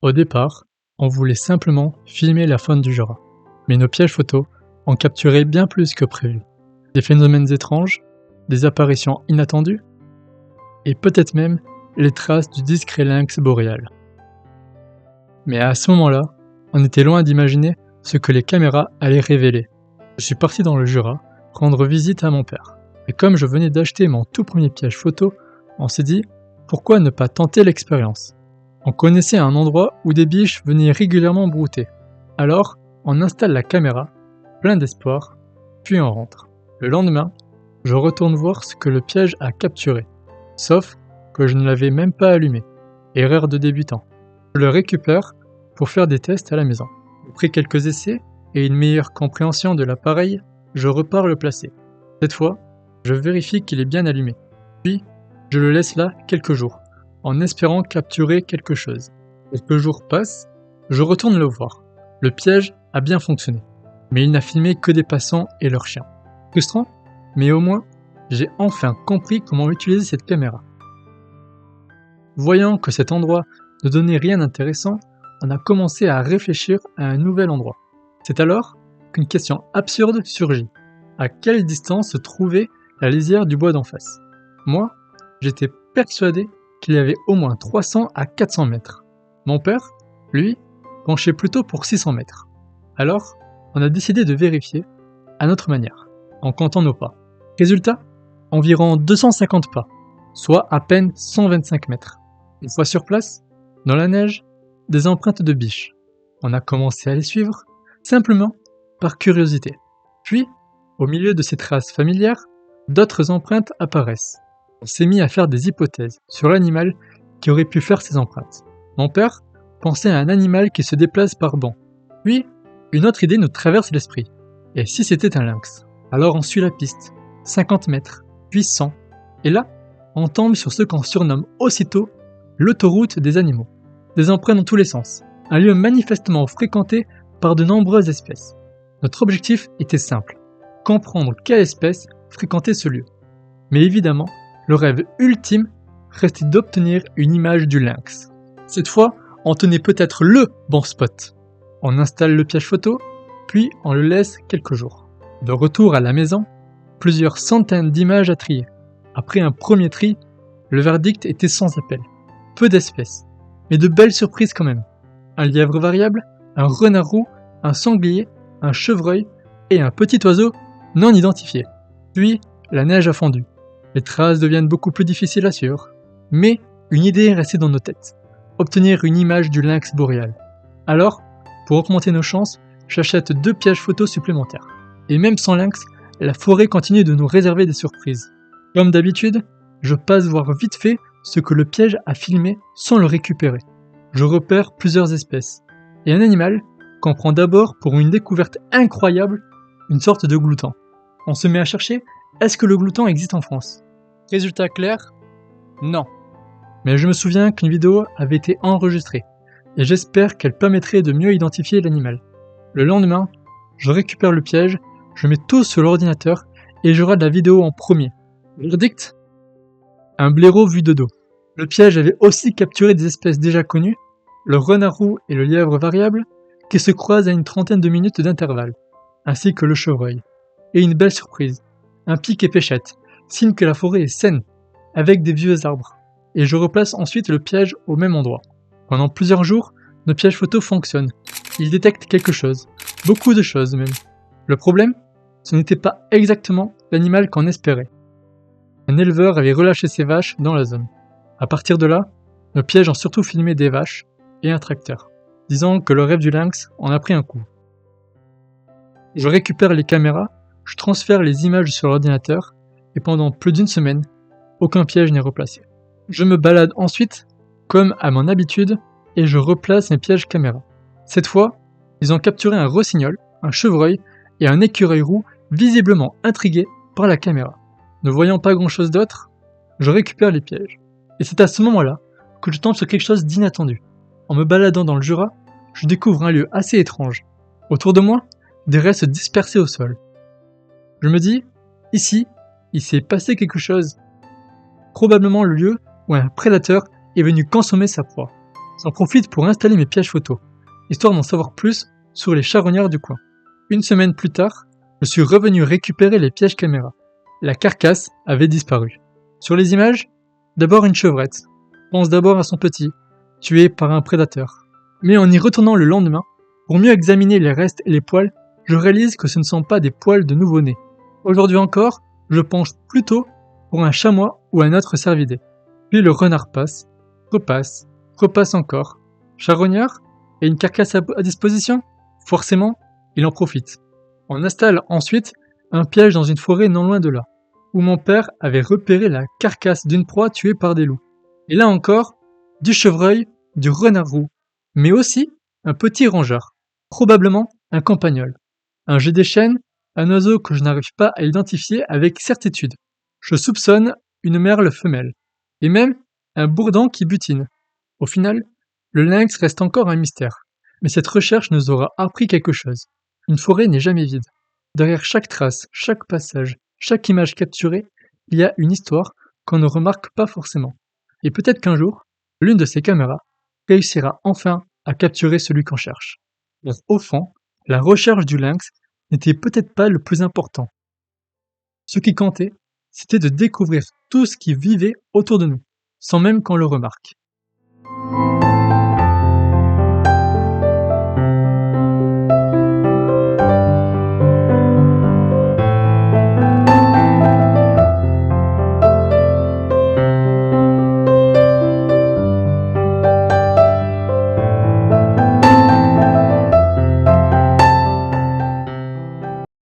Au départ, on voulait simplement filmer la faune du Jura, mais nos pièges photos ont capturé bien plus que prévu. Des phénomènes étranges, des apparitions inattendues, et peut-être même les traces du discret lynx boréal. Mais à ce moment-là, on était loin d'imaginer ce que les caméras allaient révéler. Je suis parti dans le Jura rendre visite à mon père. Et comme je venais d'acheter mon tout premier piège photo, on s'est dit, pourquoi ne pas tenter l'expérience? On connaissait un endroit où des biches venaient régulièrement brouter. Alors, on installe la caméra, plein d'espoir, puis on rentre. Le lendemain, je retourne voir ce que le piège a capturé. Sauf que je ne l'avais même pas allumé. Erreur de débutant. Je le récupère pour faire des tests à la maison. Après quelques essais et une meilleure compréhension de l'appareil, je repars le placer. Cette fois, je vérifie qu'il est bien allumé. Puis, je le laisse là quelques jours, en espérant capturer quelque chose. Quelques jours passent, je retourne le voir. Le piège a bien fonctionné, mais il n'a filmé que des passants et leurs chiens. Frustrant, mais au moins, j'ai enfin compris comment utiliser cette caméra. Voyant que cet endroit ne donnait rien d'intéressant, on a commencé à réfléchir à un nouvel endroit. C'est alors qu'une question absurde surgit. À quelle distance se trouvait la lisière du bois d'en face? Moi, j'étais persuadé qu'il y avait au moins 300 à 400 mètres. Mon père, lui, penchait plutôt pour 600 mètres. Alors, on a décidé de vérifier à notre manière, en comptant nos pas. Résultat, environ 250 pas, soit à peine 125 mètres. Une fois sur place, dans la neige, des empreintes de biches. On a commencé à les suivre, simplement par curiosité. Puis, au milieu de ces traces familières, d'autres empreintes apparaissent. On s'est mis à faire des hypothèses sur l'animal qui aurait pu faire ces empreintes. Mon père pensait à un animal qui se déplace par banc. Puis, une autre idée nous traverse l'esprit. Et si c'était un lynx? Alors on suit la piste, 50 mètres, puis 100. Et là, on tombe sur ce qu'on surnomme aussitôt l'autoroute des animaux. Des empreintes dans tous les sens. Un lieu manifestement fréquenté par de nombreuses espèces. Notre objectif était simple, comprendre quelle espèce fréquentait ce lieu. Mais évidemment, le rêve ultime restait d'obtenir une image du lynx. Cette fois, on tenait peut-être le bon spot. On installe le piège photo, puis on le laisse quelques jours. De retour à la maison, plusieurs centaines d'images à trier. Après un premier tri, le verdict était sans appel. Peu d'espèces, mais de belles surprises quand même. Un lièvre variable, un renard roux, un sanglier, un chevreuil et un petit oiseau non identifié. Puis, la neige a fondu. Les traces deviennent beaucoup plus difficiles à suivre. Mais une idée est restée dans nos têtes. Obtenir une image du lynx boréal. Alors, pour augmenter nos chances, j'achète 2 pièges photos supplémentaires. Et même sans lynx, la forêt continue de nous réserver des surprises. Comme d'habitude, je passe voir vite fait ce que le piège a filmé sans le récupérer. Je repère plusieurs espèces. Et un animal qu'on prend d'abord pour une découverte incroyable, une sorte de glouton. On se met à chercher, est-ce que le glouton existe en France? Résultat clair? Non. Mais je me souviens qu'une vidéo avait été enregistrée, et j'espère qu'elle permettrait de mieux identifier l'animal. Le lendemain, je récupère le piège, je mets tout sur l'ordinateur, et je regarde la vidéo en premier. Verdict? Un blaireau vu de dos. Le piège avait aussi capturé des espèces déjà connues, le renard roux et le lièvre variable, qui se croisent à une trentaine de minutes d'intervalle, ainsi que le chevreuil. Et une belle surprise, un pic et pêchette, signe que la forêt est saine, avec des vieux arbres. Et je replace ensuite le piège au même endroit. Pendant plusieurs jours, nos pièges photos fonctionnent. Ils détectent quelque chose, beaucoup de choses même. Le problème, ce n'était pas exactement l'animal qu'on espérait. Un éleveur avait relâché ses vaches dans la zone. À partir de là, nos pièges ont surtout filmé des vaches et un tracteur. Disons que le rêve du lynx en a pris un coup. Je récupère les caméras, je transfère les images sur l'ordinateur, et pendant plus d'une semaine, aucun piège n'est replacé. Je me balade ensuite, comme à mon habitude, et je replace mes pièges caméra. Cette fois, ils ont capturé un rossignol, un chevreuil et un écureuil roux visiblement intrigués par la caméra. Ne voyant pas grand chose d'autre, je récupère les pièges. Et c'est à ce moment-là que je tombe sur quelque chose d'inattendu. En me baladant dans le Jura, je découvre un lieu assez étrange. Autour de moi, des restes dispersés au sol. Je me dis, ici, il s'est passé quelque chose. Probablement le lieu où un prédateur est venu consommer sa proie. J'en profite pour installer mes pièges photos, histoire d'en savoir plus sur les charognards du coin. Une semaine plus tard, je suis revenu récupérer les pièges caméra. La carcasse avait disparu. Sur les images, d'abord une chevrette. Pense d'abord à son petit, tué par un prédateur. Mais en y retournant le lendemain, pour mieux examiner les restes et les poils, je réalise que ce ne sont pas des poils de nouveau-né. Aujourd'hui encore, je penche plutôt pour un chamois ou un autre cervidé. Puis le renard passe, repasse, repasse encore. Charognard et une carcasse à disposition? Forcément, il en profite. On installe ensuite un piège dans une forêt non loin de là, où mon père avait repéré la carcasse d'une proie tuée par des loups. Et là encore, du chevreuil, du renard roux, mais aussi un petit rongeur, probablement un campagnol. Un jet des chênes, un oiseau que je n'arrive pas à identifier avec certitude. Je soupçonne une merle femelle, et même un bourdon qui butine. Au final, le lynx reste encore un mystère, mais cette recherche nous aura appris quelque chose. Une forêt n'est jamais vide. Derrière chaque trace, chaque passage, chaque image capturée, il y a une histoire qu'on ne remarque pas forcément. Et peut-être qu'un jour, l'une de ces caméras réussira enfin à capturer celui qu'on cherche. Donc, au fond, la recherche du lynx n'était peut-être pas le plus important. Ce qui comptait, c'était de découvrir tout ce qui vivait autour de nous, sans même qu'on le remarque.